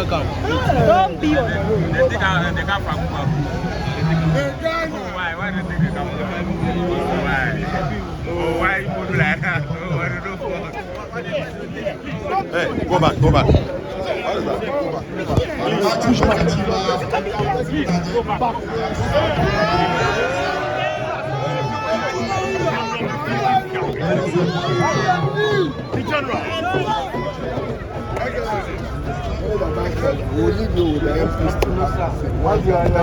Don't be on the road. They come from why did they come from? Why you do like that? Hey, go back. We'll leave you with the empty stomach. Once you are in the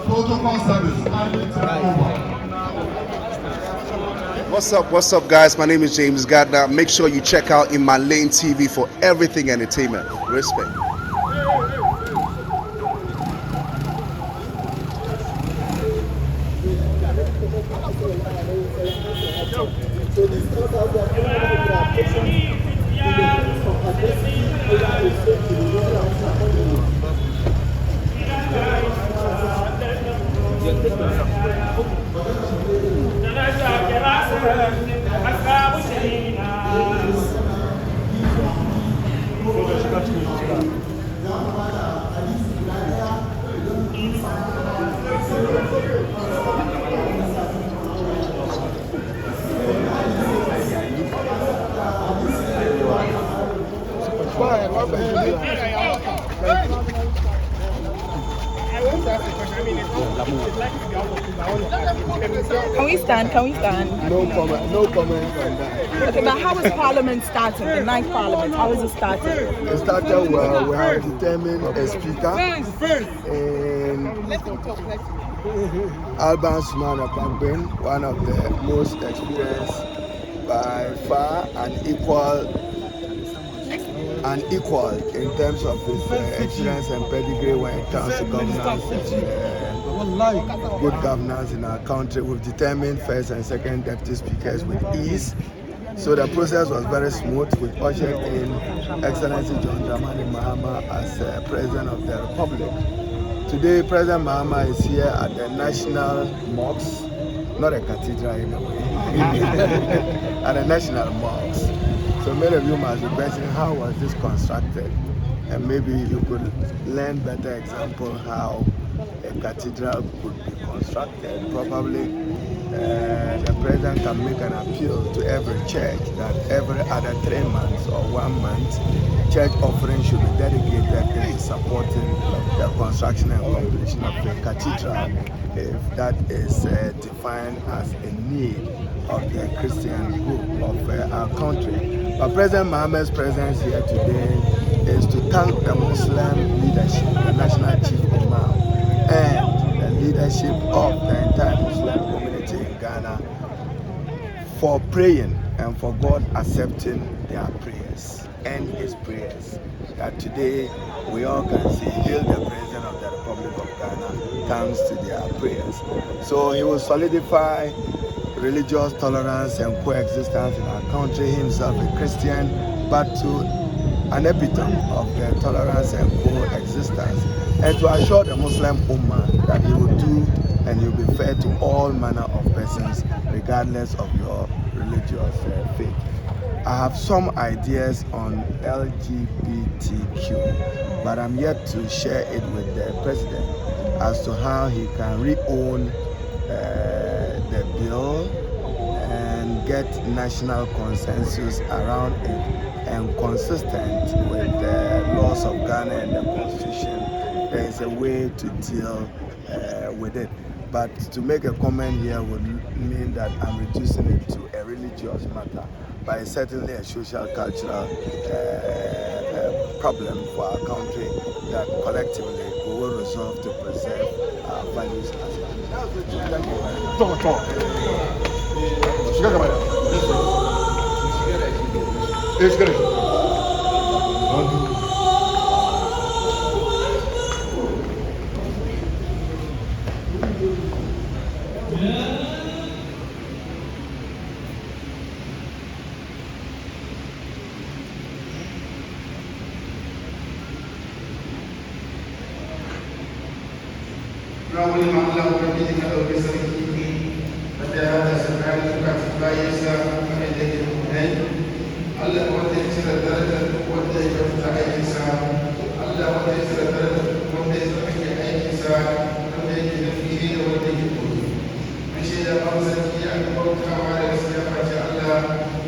protocol service. What's up, guys? My name is James Gardner. Make sure you check out In My Lane TV for everything entertainment. Respect. Can we stand? No comment on that. Okay, but how is Parliament starting? The ninth Parliament, how is it starting? It started well. We have determined a speaker in Alban Sumana Bagbin, one of the most experienced by far and equal in terms of his experience and pedigree when it comes to governance. Good governance in our country. We've determined first and second deputy speakers with ease. So the process was very smooth. We ushered in Excellency John Dramani Mahama as President of the Republic. Today, President Mahama is here at the National Mosque, not a cathedral in a way, at the National Mosque. So many of you must be questioning how was this constructed, and maybe you could learn better example how a cathedral could be constructed. Probably the president can make an appeal to every church that every other 3 months or 1 month, church offering should be dedicated in supporting the construction and completion of the cathedral, if that is defined as a need of the Christian group of our country. But President Mahama's presence here today is to thank the Muslim leadership, the National Chief Imam, and the leadership of the entire Muslim community in Ghana for praying and for God accepting their prayers and his prayers. That today we all can see Hail the President of the Republic of Ghana thanks to their prayers. So he will solidify religious tolerance and coexistence in our country, himself a Christian, but to an epitome of the tolerance and coexistence, and to assure the Muslim Ummah that he will do and he will be fair to all manner of persons regardless of your religious faith. I have some ideas on LGBTQ, but I'm yet to share it with the president as to how he can re-own the bill and get national consensus around it and consistent with the laws of Ghana and the constitution. There is a way to deal with it. But to make a comment here would mean that I'm reducing it to a religious matter, but it's certainly a social cultural problem for our country that collectively we will resolve to preserve our values as a Rabbul Hamla wa Rabbika al-Bisri wanda ya hada tsakanin zukatun bayansa mai da ke munai Allah wanda ya cire darajar wanda ya kyauta aikinsa Allah wanda ya cire darajar wanda ya tsarki aikinsa wanda yake da fili da wanda yake koyi mun shaida ba mu sarki a bautawa da gaskiya face Allah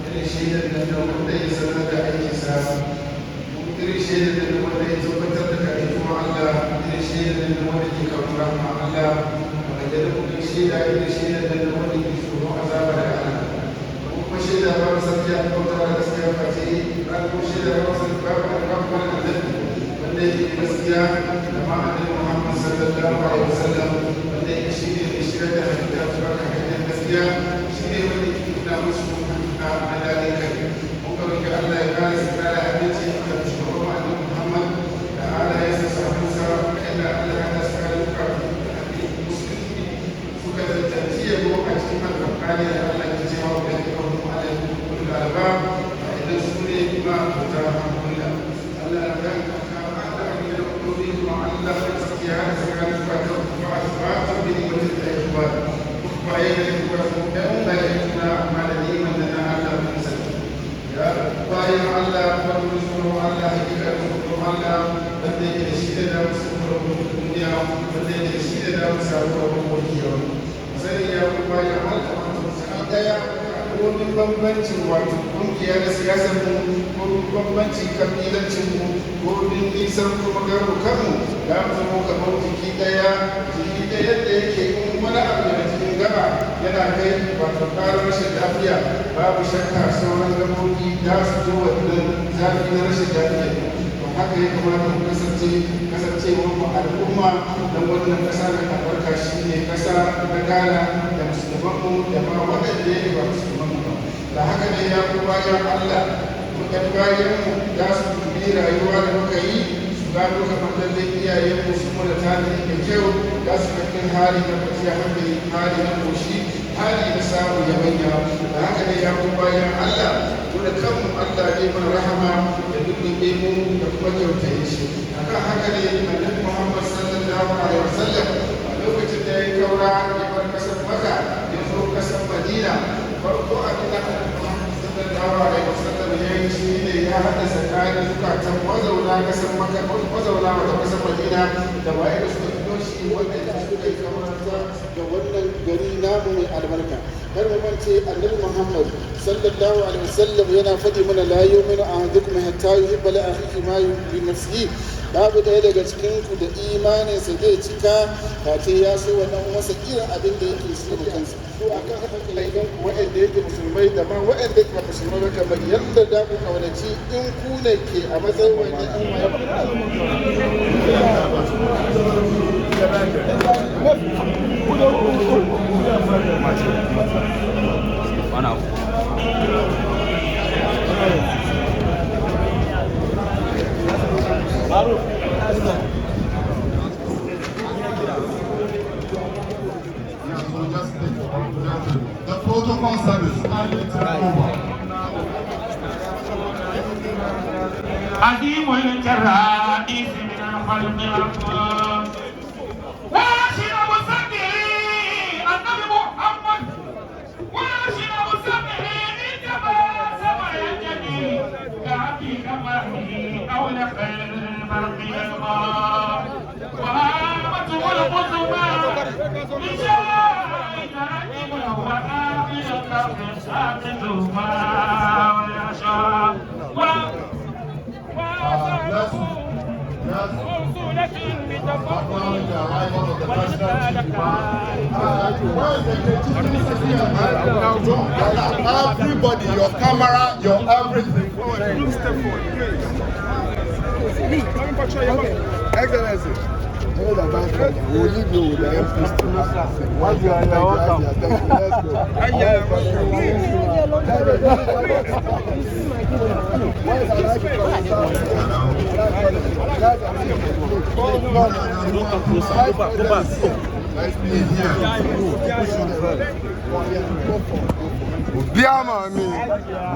irin shaidar da wanda ya sanar da aikinsa irin shaidar da wanda ya tabbatar da kaɗaituwa Allah irin shaidar da wanda ke kawo rahama Allah wanda da kuma shaida irin shaidar da wanda ke tsoron azaba da Allah kuma shaida ba mu sarki a bautawa da gaskiya face an kuma shaida ba mu sarki ba mu wani annabi wanda yake gaskiya da ma annabi Muhammad sallallahu alaihi wasallam wanda yake shi ne mai shigar da halitta zuwa ga hanyar gaskiya shi ne wanda yake nuna musu a madalin kai mun ga roƙi Allah ya kare su kare abinci da shugaban annabi Muhammad da Allah ya sa sahabbansa inda Allah ya sa kare duka musulmi suka tantance yabo a cikin alƙur'ani da Allah ya ce wa bai kawo mu alaihi kullu albab idan su ne ma ta alhamdulillah Allah ya ga وعلى اختيار سكان الفتح وأسباب بنعمة الإخوان وعين الإخوان لا يكون أعمال ديما لنا على المنزل يا بايع على فرمزه على حقيقته على بدي الشيء لا مسؤول الدنيا بدي الشيء لا مسؤول اليوم سري يا بايع على wani bambancin wato kungiya da siyasar mu ko bambancin kabilancin mu ko bin nisan kuma garukanmu ya zama kamar jiki daya da yake in wani abu da cikin gaba yana kai wato ƙarar rashin lafiya babu shakka sauran gabobi za su zo wannan zafi na rashin lafiya to haka ya kamata mu kasancewar mu al'umma don wannan ƙasa na albarka shi ne ƙasa na Ghana da musulmanmu da ma waɗanda ya ba musulman da haka ne ya fi bayan Allah mukan bayanmu za su dubi rayuwa da muka yi su gano kamar lallai iyayenmu su mura tanadi da kyau za su kakin hali na kwanciya hankali hali na koshi hali na samu ya manya da haka ne ya fi bayan Allah wanda kanmu Allah ne mana rahama da dukkan mu da kuma kyautaye shi akan haka ne annabi Muhammad sallallahu alaihi wasallam a lokacin da ya kaura ya bar kasar Makka ya zo kasar Madina farko abin da sallallahu alaihi wasallam ya yi shi ne ya haɗa tsakanin zukatan mazauna ƙasar Makka mazauna wata ƙasar Madina da waye da suka fito shi waɗanda suka yi kamarta da wannan gari namu mai albarka kar mu mance annabi Muhammad sallallahu alaihi wasallam yana faɗi mana la yu'minu ahadukum hatta yuhibba li akhihi ma yuhibbu nafsihi babu ɗaya daga cikinku da imaninsa zai cika face ya so wannan masa irin abin da yake so da kansa to akan haka idan waɗanda yake musulmai da ma waɗanda yake musulmai ba kamar yadda da ku kaunaci in ku ne ke a matsayin wannan The protocol service. عظيم الجرائز من الخلق الأكبر واشرب صدري النبي محمد واشرب صدري إنما سمع يجري كعبي كمهي أو لخير البرق يلقى وهامته القدمى لشاهد رجل وآخر الكفر ساقط ما ويشاء Everybody, your camera, your everything. Excellency, hold on, we'll leave you with the empty once you are in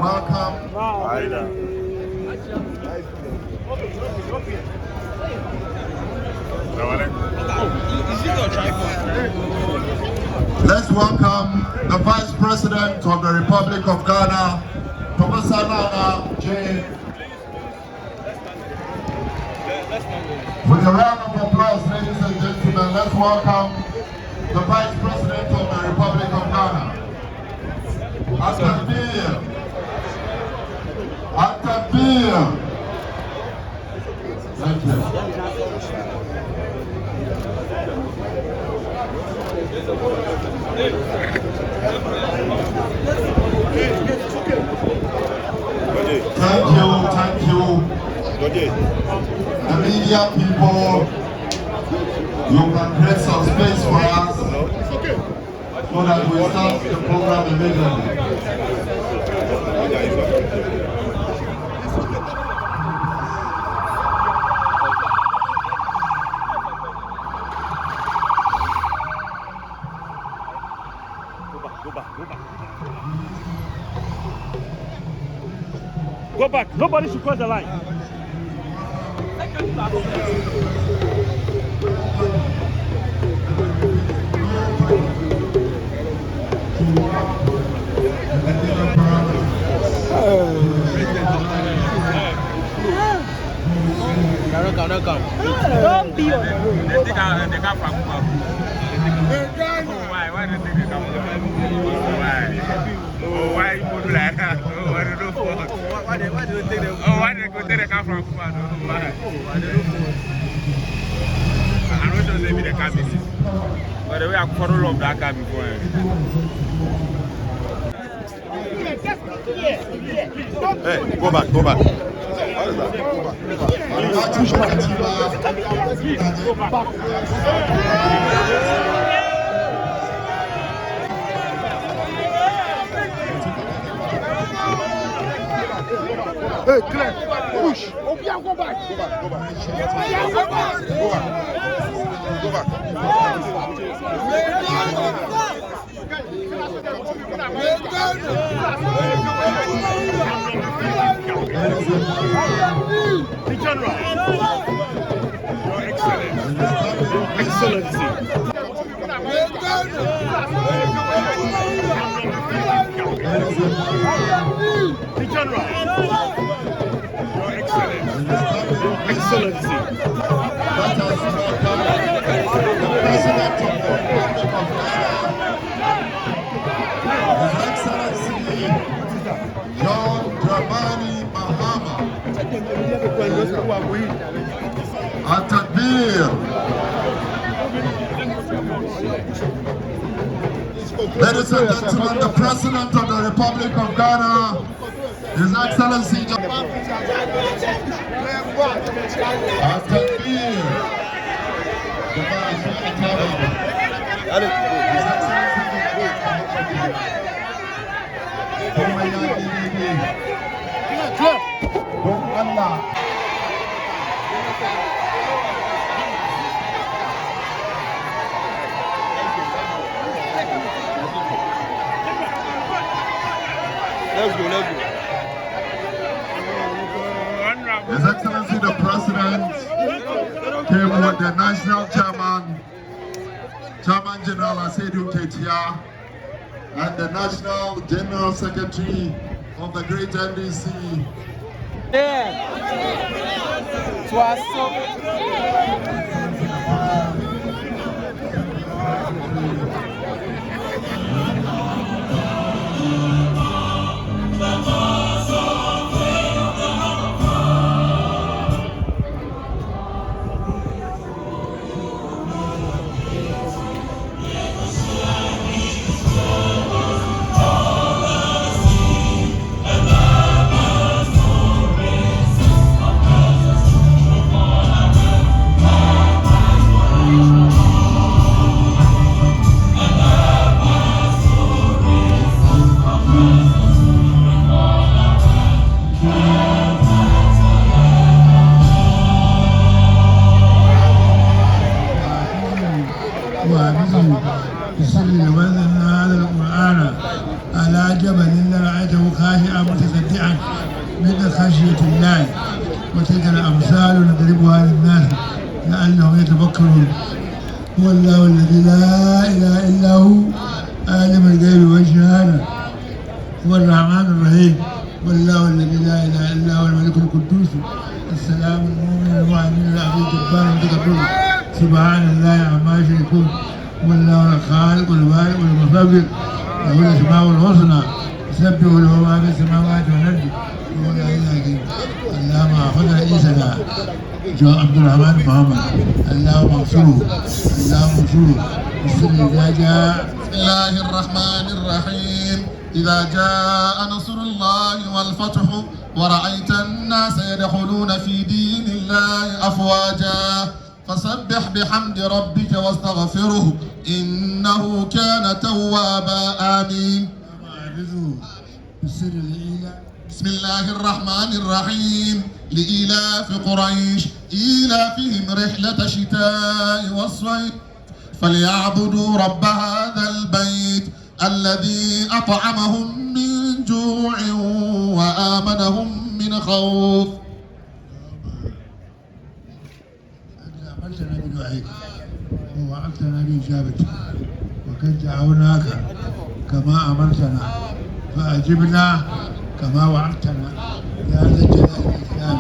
Welcome. Let's welcome the Vice President of the Republic of Ghana, Professor Naana J. With a round of applause, ladies and gentlemen, let's welcome the Vice President of the Republic of Ghana. Atabir. Thank you. Thank you. The media people, you can create some space for us so that we start the program immediately. Go back. Nobody should cross the line. Don't be on the road. They come from why did they come from? Why you put like that? Why do they take them? Why they go take the car from Why? I'm not sure they be the car missing. But the way I quarrel of that car before. Hey, go back. What is that? Hey, Claire, push. Oh, yeah, go back. Go back. The General. Your Excellency. The General. Your Excellency. Let us welcome the President of the Republic of Ghana, His Excellency John Dramani Mahama. Atabir. Ladies and gentlemen, the President of the Republic of Ghana, His Excellency John Atabir. Let's go. His Excellency the President came with the National Chairman General Asedu Ketia, and the National General Secretary of the Great NDC. على جبل رأيته خاشعا متصدعا من خشية الله وتلك الأمثال نضربها للناس لعلهم يتفكرون هو الله الذي لا إله إلا هو عالم الغيب والشهادة هو الرحمن الرحيم والله الذي لا إله إلا هو الملك القدوس السلام المؤمن المؤمن العزيز الجبار المتكبر سبحان الله عما يشركون والله الخالق والبارئ والمصور له الأسماء الحسنى يسبح له ما في السماوات والأرض وهو العلي الحكيم. اللهم احفظ رئيسنا عبد الرحمن محمد، اللهم انصره، اللهم انصره بالسر إذا جاء. بسم الله الرحمن الرحيم. إذا جاء نصر الله والفتح ورأيت الناس يدخلون في دين الله أفواجا فسبح بحمد ربك واستغفره إنه كان توابا. آمين. بسم الله الرحمن الرحيم. لإيلاف قريش إيلافهم رحلة الشتاء والصيف فليعبدوا رب هذا البيت الذي أطعمهم من جوع وآمنهم من خوف. أمرتنا بدعائك ووعدتنا بإجابتك وقد دعوناك كما أمرتنا فأجبنا كما وعدتنا يا ذا الجلال والإكرام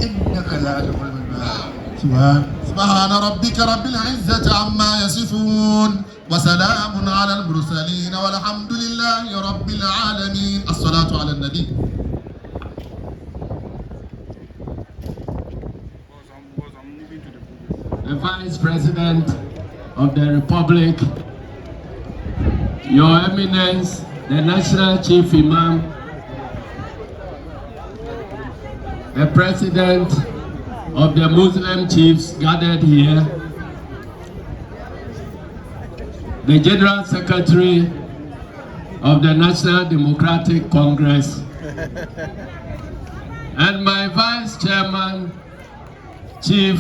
إنك لا تخلف الميعاد. سبحان ربك رب العزة عما يصفون وسلام على المرسلين والحمد لله رب العالمين. الصلاة على النبي. The Vice President of the Republic, Your Eminence, the National Chief Imam, the President of the Muslim chiefs gathered here, the General Secretary of the National Democratic Congress, and my Vice Chairman, Chief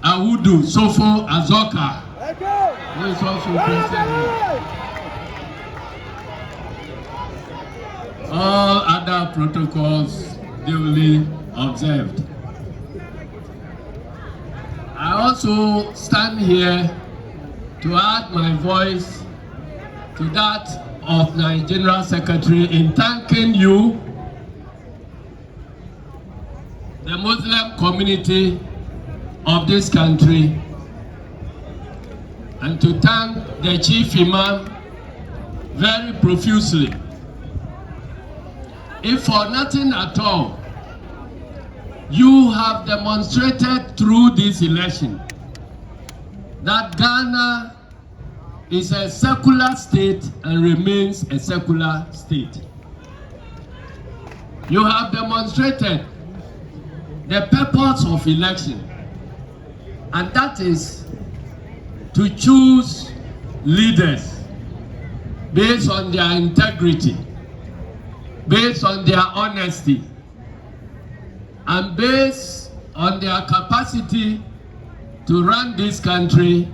Awudu Sofo Azoka, who is also present here. All other protocols duly observed. I also stand here to add my voice to that of my General Secretary in thanking you, the Muslim community of this country, and to thank the Chief Imam very profusely. If for nothing at all, you have demonstrated through this election that Ghana is a secular state and remains a secular state. You have demonstrated the purpose of election, and that is to choose leaders based on their integrity, based on their honesty, and based on their capacity to run this country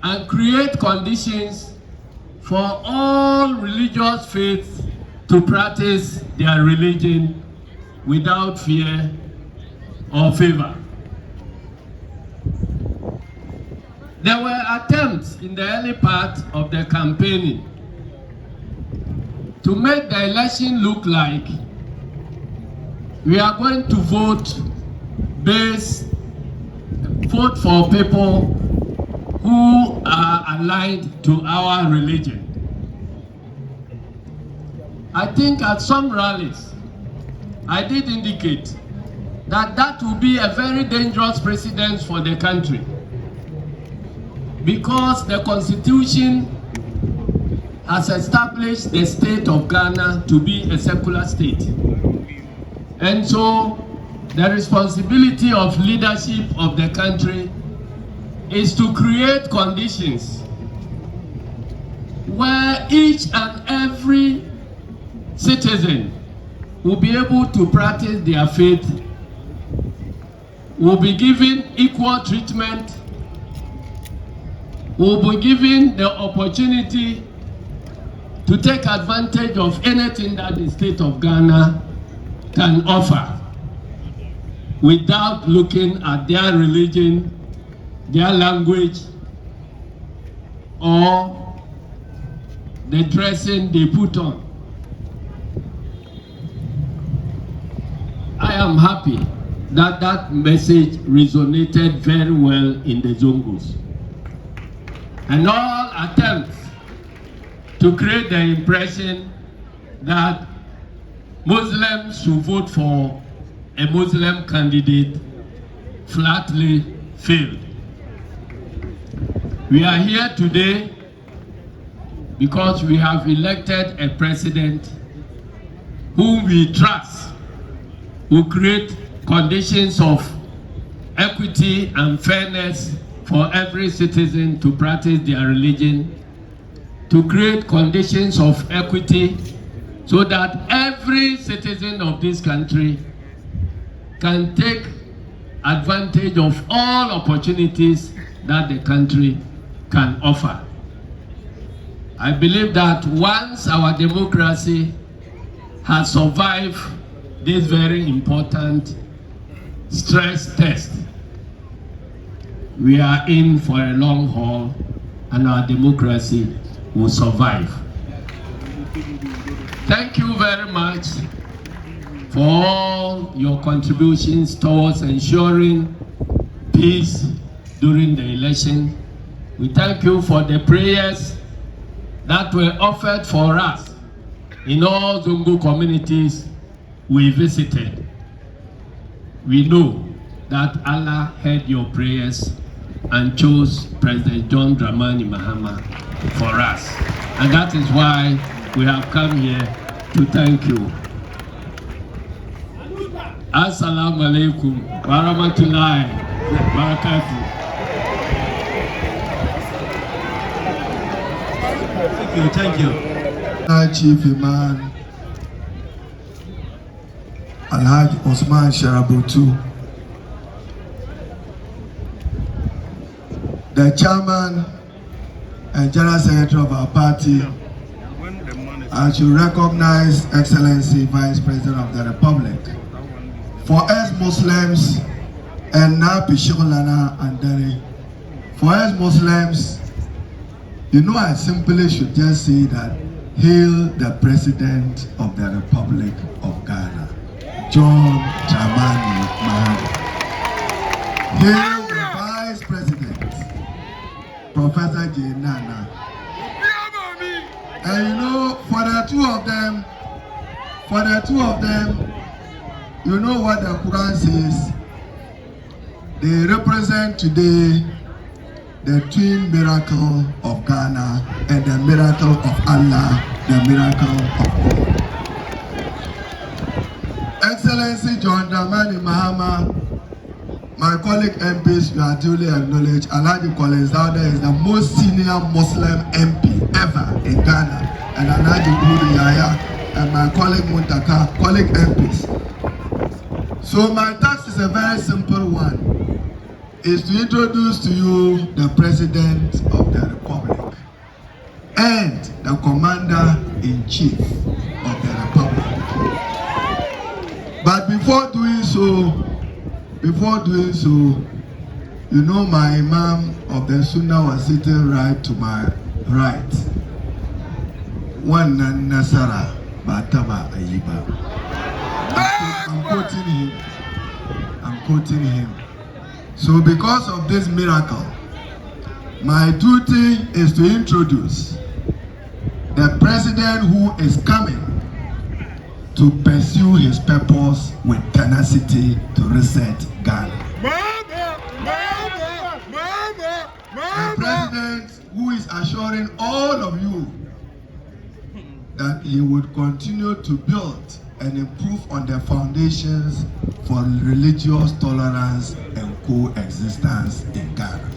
and create conditions for all religious faiths to practice their religion without fear or favor. There were attempts in the early part of the campaigning to make the election look like we are going to vote for people who are aligned to our religion. I think at some rallies, I did indicate that that will be a very dangerous precedent for the country, because the Constitution has established the state of Ghana to be a secular state. And so the responsibility of leadership of the country is to create conditions where each and every citizen will be able to practice their faith, will be given equal treatment, will be given the opportunity to take advantage of anything that the state of Ghana can offer without looking at their religion, their language, or the dressing they put on. I am happy that that message resonated very well in the Zongos. And all attempts to create the impression that Muslims should vote for a Muslim candidate flatly failed. We are here today because we have elected a president whom we trust will create conditions of equity and fairness for every citizen to practice their religion, to create conditions of equity so that every citizen of this country can take advantage of all opportunities that the country can offer. I believe that once our democracy has survived this very important stress test, we are in for a long haul and our democracy will survive. Thank you very much for all your contributions towards ensuring peace during the election. We thank you for the prayers that were offered for us in all Zongo communities we visited. We know that Allah heard your prayers and chose President John Dramani Mahama for us. And that is why we have come here to thank you. Assalamu alaikum wa rahmatullahi wa barakatuh. Thank you. Chief Imam Alhaji Osman Sharabutu, the chairman and general secretary of our party, I should recognize Excellency Vice President of the Republic. For us Muslims, and now Pishikolana and Dere, for us Muslims, you know, I simply should just say that, hail the President of the Republic of Ghana, John Dramani Mahama. Hail the Vice President, Professor J. Naana. And you know, for the two of them, you know what the Quran says. They represent today the twin miracle of Ghana and the miracle of Allah, the miracle of God. Excellency John Dramani Mahama, my colleague MPs, you are duly acknowledged. Alhaji Collins Dauda is the most senior Muslim MP ever in Ghana, and Alhaji Uri Yaya and my colleague Muntaka, colleague MPs. So my task is a very simple one. Is to introduce to you the President of the Republic and the Commander-in-Chief of the Republic. But before doing so, you know, my Imam of the Sunnah was sitting right to my right. One Nasara Batama Ayiba. I'm quoting him. So because of this miracle, my duty is to introduce the president who is coming to pursue his purpose with tenacity to reset Ghana. The president who is assuring all of you that he would continue to build and improve on the foundations for religious tolerance and coexistence in Ghana.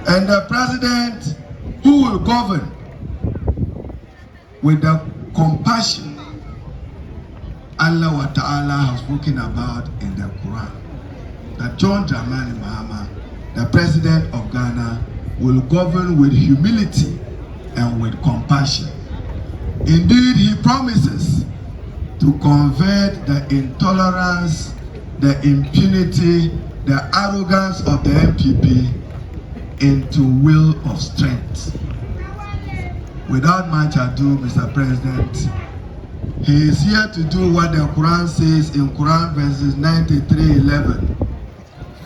And the president who will govern with the compassion Allah wa Ta'ala has spoken about in the Quran. That John Dramani Mahama, the president of Ghana, will govern with humility and with compassion. Indeed, he promises to convert the intolerance, the impunity, the arrogance of the MPP into will of strength. Without much ado, Mr. President, he is here to do what the Quran says in Quran verses 93:11.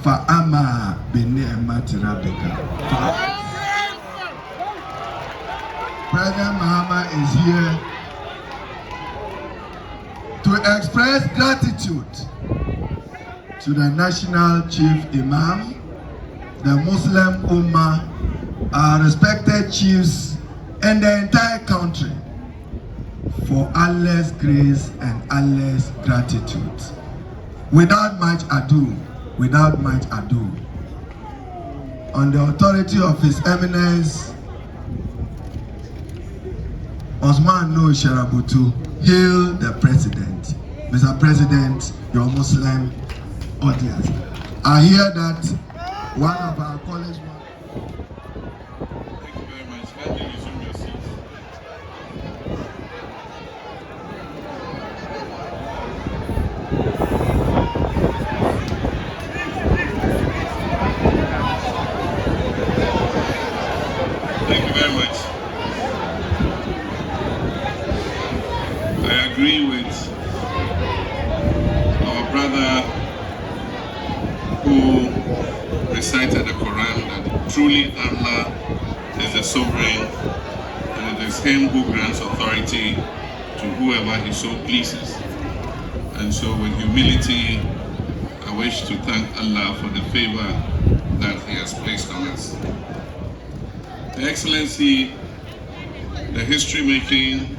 Fa'ama bini'mati rabbika. President Mahama is here to express gratitude to the National Chief Imam, the Muslim Ummah, our respected chiefs, and the entire country for Allah's grace and Allah's gratitude. Without much ado, on the authority of His Eminence Osman No Sharabutu, hail the President. Mr. President, your Muslim audience. I hear that one of our colleagues. Thank you very much. Kindly resume your seats. Thank you very much. I agree with our brother who recited the Quran that truly Allah is the sovereign and it is Him who grants authority to whoever He so pleases. And so with humility, I wish to thank Allah for the favor that He has placed on us. Your Excellency, the history-making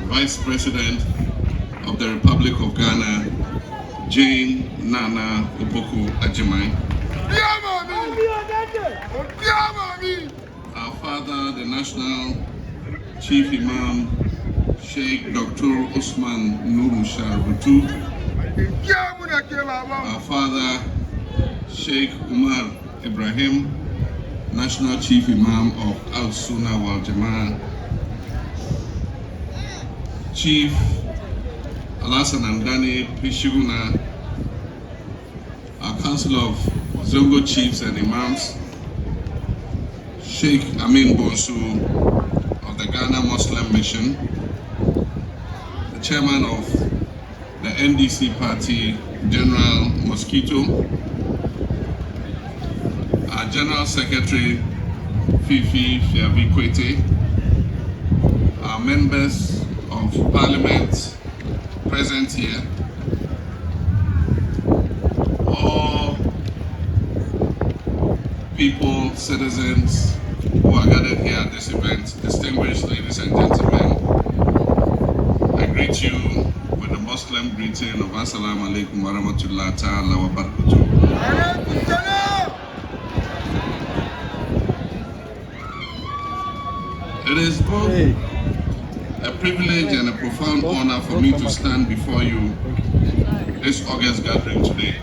Vice President of the Republic of Ghana, Jane Naana Ajimai. Our father, the National Chief Imam, Sheikh Dr. Osman Nuru Sharabutu. Our father, Sheikh Umar Ibrahim, National Chief Imam of Al Sunnah wal Jama'ah. Chief Alasan Andani Pishiguna, our Council of Zongo Chiefs and Imams, Sheikh Amin Bonsu of the Ghana Muslim Mission, the Chairman of the NDC Party, General Mosquito, our General Secretary, Fifi Fiabikwete, our members of Parliament present here, all people, citizens who are gathered here at this event, distinguished ladies and gentlemen, I greet you with the Muslim greeting of Assalamu alaikum wa rahmatullahi ta'ala wa barakatuh. It is both a privilege and a profound honor for me to stand before you this August gathering today.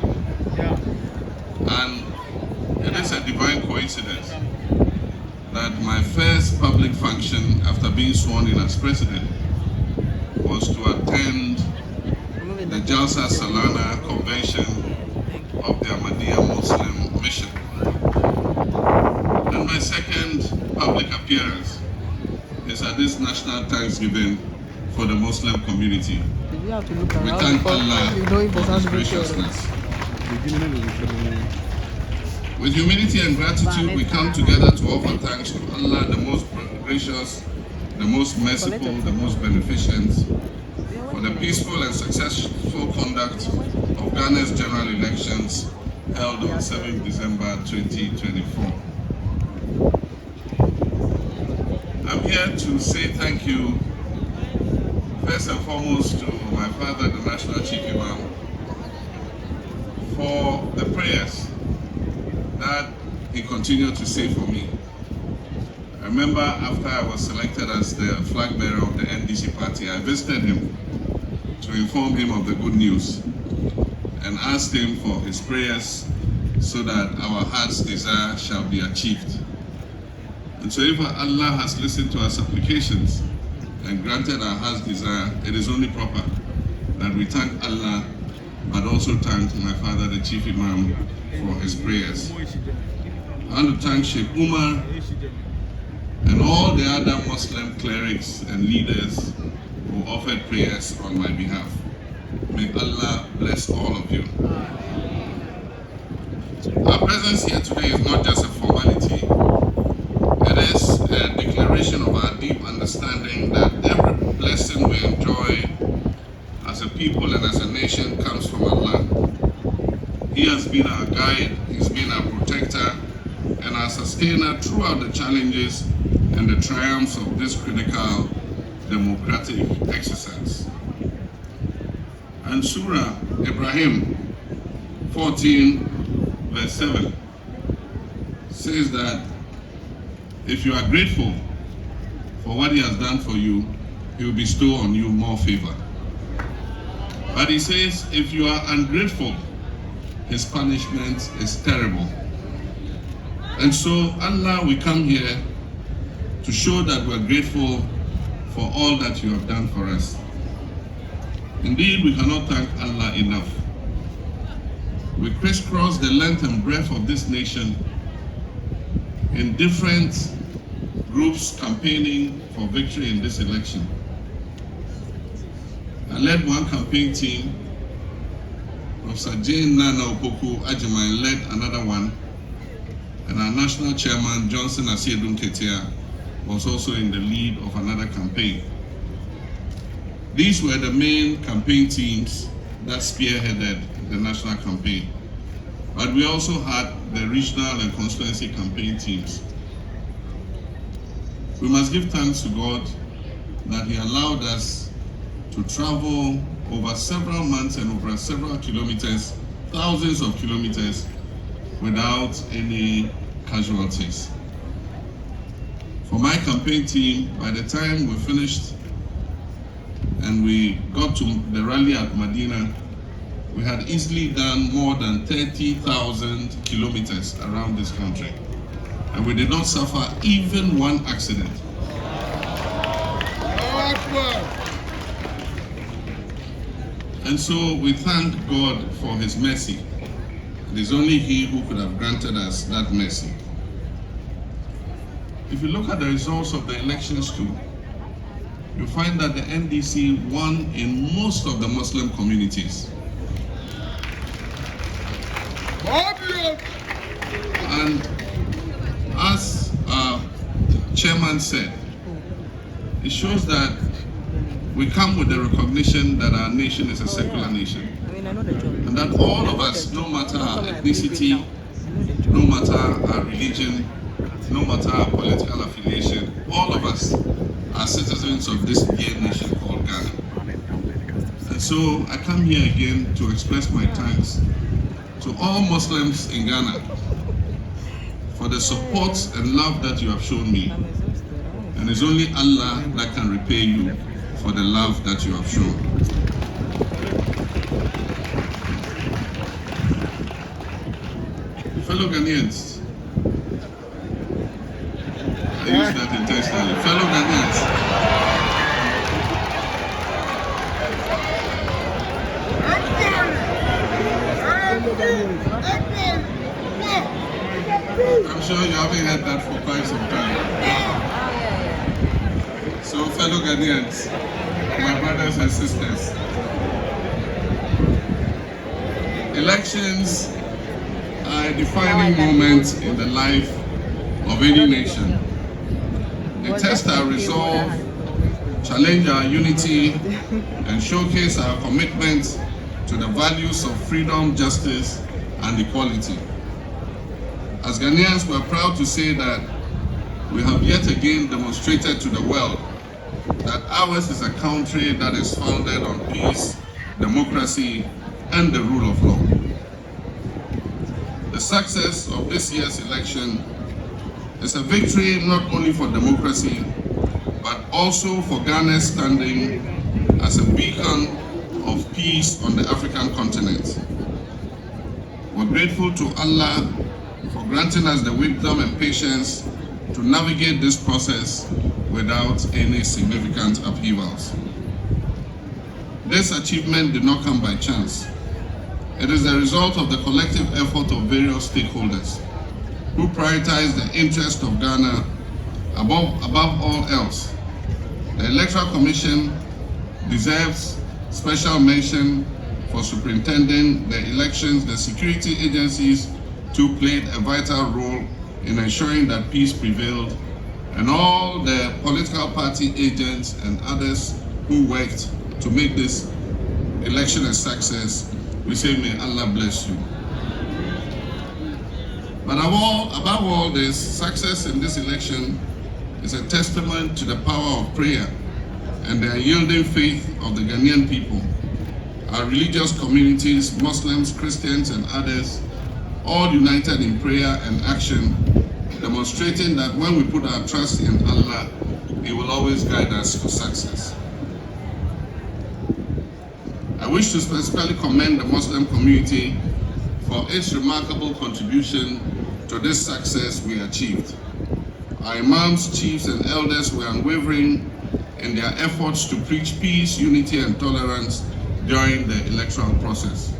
And it is a divine coincidence that my first public function after being sworn in as president was to attend the Jalsa Salana convention of the Ahmadiyya Muslim Mission. And my second public appearance is at this national Thanksgiving for the Muslim community. We thank Allah for His graciousness. With humility and gratitude, we come together to offer thanks to Allah, the most gracious, the most merciful, the most beneficent, for the peaceful and successful conduct of Ghana's general elections held on 7th December 2024. I'm here to say thank you, first and foremost, to my father, the National Chief Imam, for the prayers that he continued to say for me. I remember after I was selected as the flag bearer of the NDC party, I visited him to inform him of the good news and asked him for his prayers so that our heart's desire shall be achieved. And so if Allah has listened to our supplications and granted our heart's desire, it is only proper that we thank Allah, but also thank my father, the Chief Imam, for his prayers. I want to thank Sheikh Umar and all the other Muslim clerics and leaders who offered prayers on my behalf. May Allah bless all of you. Our presence here today is not just a formality. It is a declaration of our deep understanding that every blessing we enjoy as a people and as a nation comes from Allah. He has been our guide, He's been our protector, and our sustainer throughout the challenges and the triumphs of this critical democratic exercise. And Surah Ibrahim 14 verse 7 says that if you are grateful for what He has done for you, He will bestow on you more favor. But He says if you are ungrateful, His punishment is terrible. And so Allah, we come here to show that we're grateful for all that You have done for us. Indeed, we cannot thank Allah enough. We crisscross the length and breadth of this nation in different groups campaigning for victory in this election. I led one campaign team. Professor Jane Naana Ajiman led another one, and our national chairman Johnson Asiedun Ketia was also in the lead of another campaign. These were the main campaign teams that spearheaded the national campaign. But we also had the regional and constituency campaign teams. We must give thanks to God that He allowed us to travel over several months and over several kilometers, thousands of kilometers, without any casualties. For my campaign team, by the time we finished and we got to the rally at Medina, we had easily done more than 30,000 kilometers around this country. And we did not suffer even one accident. And so we thank God for His mercy. It is only He who could have granted us that mercy. If you look at the results of the elections too, you find that the NDC won in most of the Muslim communities. And as our chairman said, it shows that we come with the recognition that our nation is a secular nation. And that all of us, no matter our ethnicity, no matter our religion, no matter our political affiliation, all of us are citizens of this dear nation called Ghana. And so I come here again to express my thanks to all Muslims in Ghana for the support and love that you have shown me. And it's only Allah that can repay you for the love that you have shown. Fellow Ghanaians, I use that intentionally. Fellow Ghanaians, I'm sure you haven't heard that for quite some time. So, fellow Ghanaians, my brothers and sisters, elections are a defining moment in the life of any nation. They test our resolve, challenge our unity, and showcase our commitment to the values of freedom, justice, and equality. As Ghanaians, we're proud to say that we have yet again demonstrated to the world that ours is a country that is founded on peace, democracy, and the rule of law. The success of this year's election is a victory not only for democracy, but also for Ghana's standing as a beacon of peace on the African continent. We're grateful to Allah for granting us the wisdom and patience to navigate this process without any significant upheavals. This achievement did not come by chance. It is the result of the collective effort of various stakeholders who prioritize the interest of Ghana Above all else, the Electoral Commission deserves special mention for superintending the elections. The security agencies too played a vital role in ensuring that peace prevailed, and all the political party agents and others who worked to make this election a success. We say, may Allah bless you. But above all this, success in this election is a testament to the power of prayer and the unyielding faith of the Ghanaian people. Our religious communities, Muslims, Christians, and others, all united in prayer and action, demonstrating that when we put our trust in Allah, He will always guide us to success. I wish to specifically commend the Muslim community for its remarkable contribution to this success we achieved. Our imams, chiefs, and elders were unwavering in their efforts to preach peace, unity, and tolerance during the electoral process.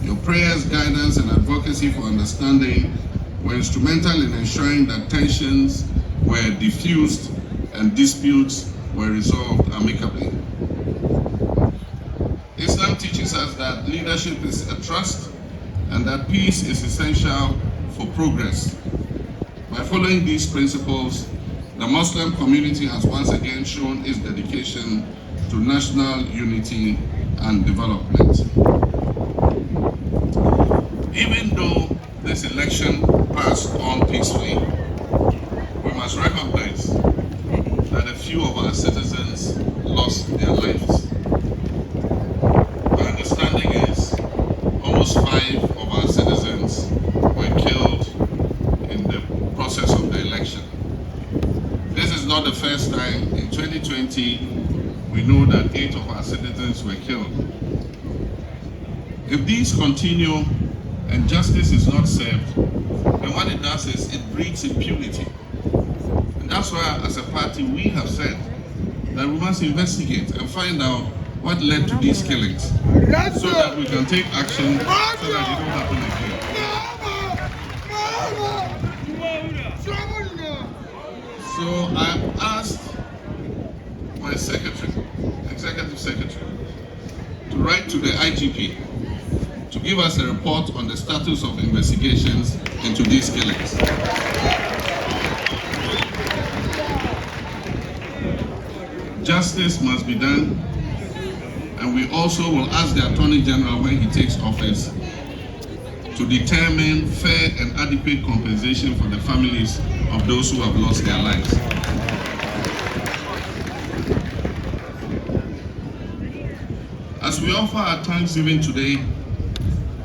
Your prayers, guidance, and advocacy for understanding were instrumental in ensuring that tensions were diffused and disputes were resolved amicably. Islam teaches us that leadership is a trust and that peace is essential for progress. By following these principles, the Muslim community has once again shown its dedication to national unity and development. Even though this election passed on peacefully, we must recognize that a few of our citizens lost their lives. My understanding is almost 5 of our citizens were killed in the process of the election. This is not the first time. In 2020, we know that 8 of our citizens were killed. If these continue and justice is not served, then what it does is it breeds impunity. And that's why, as a party, we have said that we must investigate and find out what led to these killings, so that we can take action so that it don't happen again. So I asked my secretary, executive secretary, to write to the IGP to give us a report on the status of investigations into these killings. Justice must be done, and we also will ask the Attorney General when he takes office to determine fair and adequate compensation for the families of those who have lost their lives. As we offer our thanksgiving today,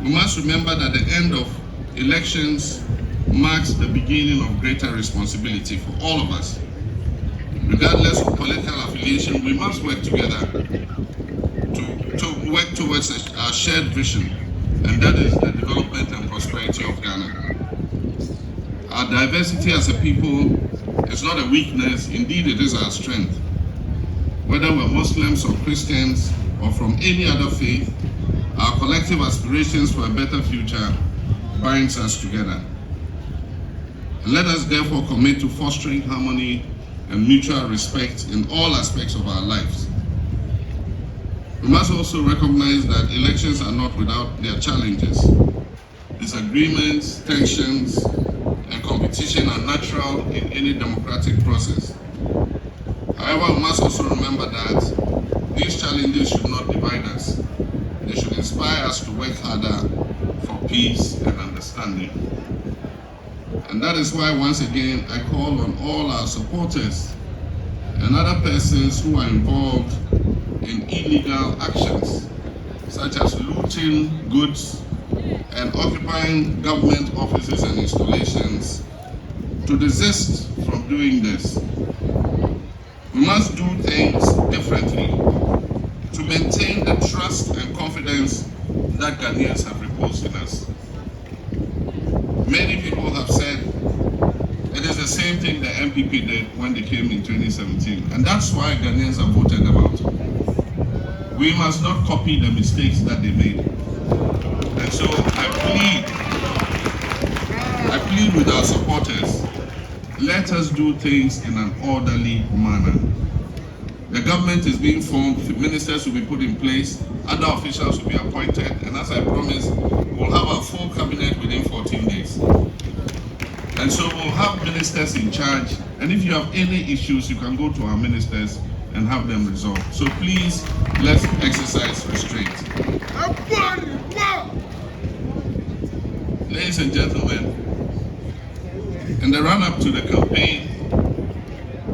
we must remember that the end of elections marks the beginning of greater responsibility for all of us. Regardless of political affiliation, we must work together to work towards our shared vision, and that is the development and prosperity of Ghana. Our diversity as a people is not a weakness, indeed it is our strength. Whether we're Muslims or Christians or from any other faith, our collective aspirations for a better future binds us together. And let us therefore commit to fostering harmony and mutual respect in all aspects of our lives. We must also recognize that elections are not without their challenges. Disagreements, tensions, and competition are natural in any democratic process. However, we must also remember that these challenges should not divide us. They should inspire us to work harder for peace and understanding. And that is why, once again, I call on all our supporters and other persons who are involved in illegal actions, such as looting goods and occupying government offices and installations, to desist from doing this. We must do things differently to maintain the trust and confidence that Ghanaians have reposed in us. Many people have said it is the same thing the MPP did when they came in 2017, and that's why Ghanaians have voted them out. We must not copy the mistakes that they made. And so I plead with our supporters let us do things in an orderly manner. The government is being formed, ministers will be put in place, other officials will be appointed, and as I promised, we'll have a full cabinet within 14 days. And so we'll have ministers in charge, and if you have any issues, you can go to our ministers and have them resolved. So please, let's exercise restraint. Ladies and gentlemen, in the run-up to the campaign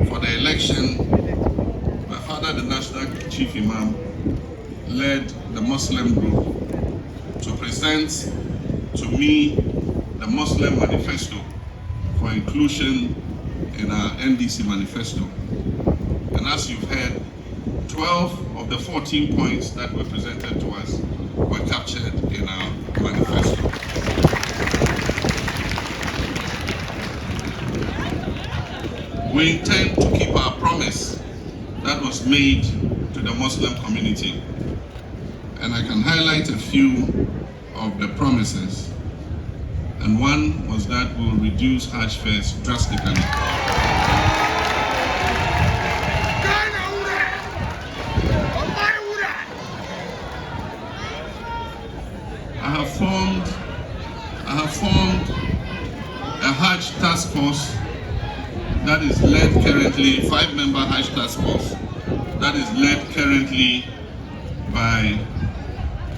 for the election, my father, the National Chief Imam, led the Muslim group to present to me the Muslim manifesto for inclusion in our NDC manifesto. And as you've heard, 12 of the 14 points that were presented to us were captured in our manifesto. We intend to keep our promise that was made to the Muslim community. And I can highlight a few of the promises. And one was that we will reduce Hajj fares drastically. I have formed a Hajj task force that is led currently, 5-member Hajj task force that is led currently by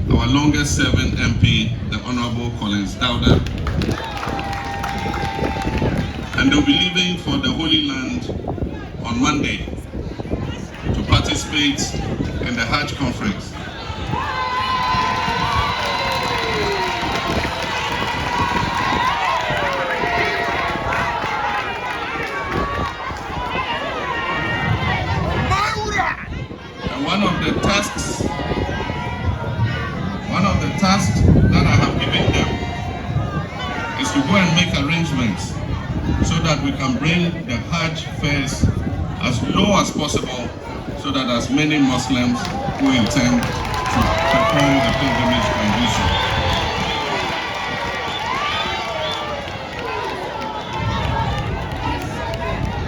our longest serving MP, the Honorable Collins Dowda. And they'll be leaving for the Holy Land on Monday to participate in the Hajj conference. One of the tasks that I have given them is to go and make arrangements so that we can bring the Hajj fares as low as possible so that as many Muslims who intend to perform the pilgrimage can do so.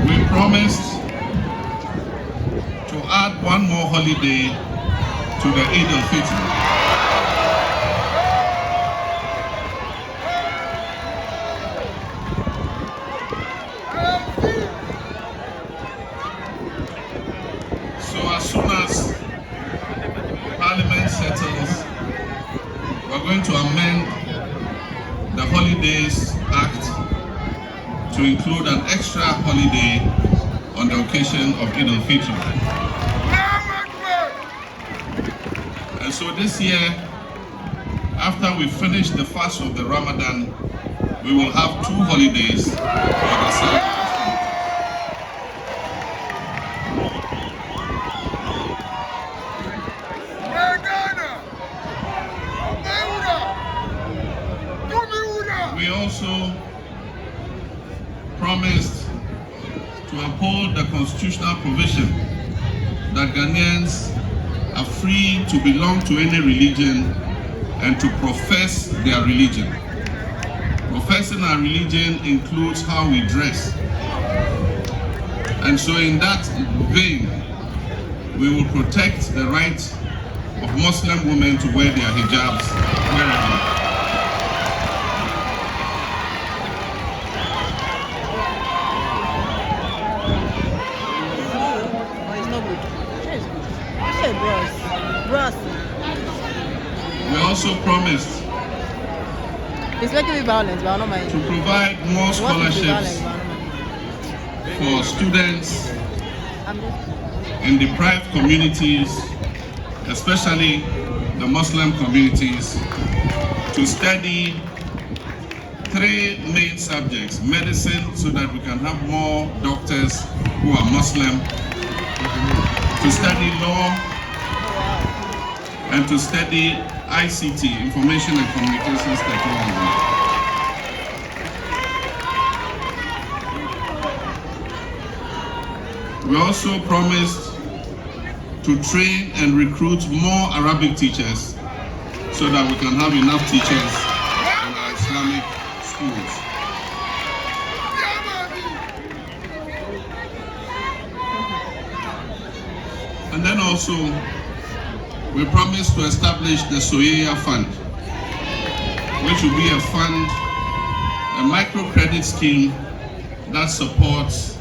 We promised to add one more holiday to the Eid al-Fitr. So as soon as Parliament settles, we're going to amend the Holidays Act to include an extra holiday on the occasion of Eid al-Fitr. And so this year, after we finish the fast of the Ramadan, we will have 2 holidays for the South. We also promised to uphold the constitutional provision that Ghanaians are free to belong to any religion and to profess their religion. Professing our religion includes how we dress. And so in that vein, we will protect the right of Muslim women to wear their hijabs wherever. We also promised it's making me violent, but I don't mind. To provide more scholarships for students in deprived communities, especially the Muslim communities, to study 3 main subjects: medicine, so that we can have more doctors who are Muslim, to study law, and to study ICT, Information and Communications Technology. We also promised to train and recruit more Arabic teachers so that we can have enough teachers in our Islamic schools. also, we promised to establish the Soyeya Fund, which will be a fund, a microcredit scheme that supports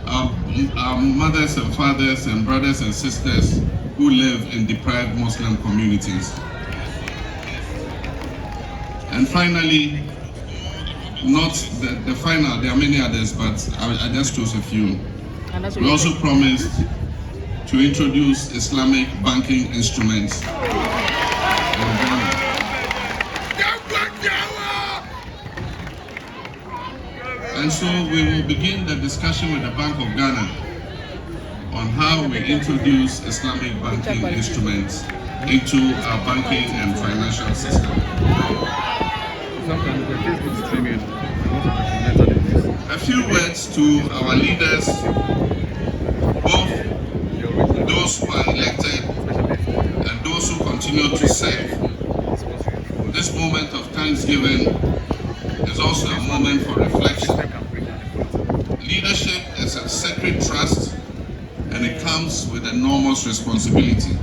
our mothers and fathers and brothers and sisters who live in deprived Muslim communities. And finally, not the final, there are many others, but I just chose a few. We also promised to introduce Islamic banking instruments in Ghana. And so we will begin the discussion with the Bank of Ghana on how we introduce Islamic banking instruments into our banking and financial system. A few words to our leaders, both those who are elected and those who continue to serve. This moment of Thanksgiving is also a moment for reflection. Leadership is a sacred trust and it comes with enormous responsibility.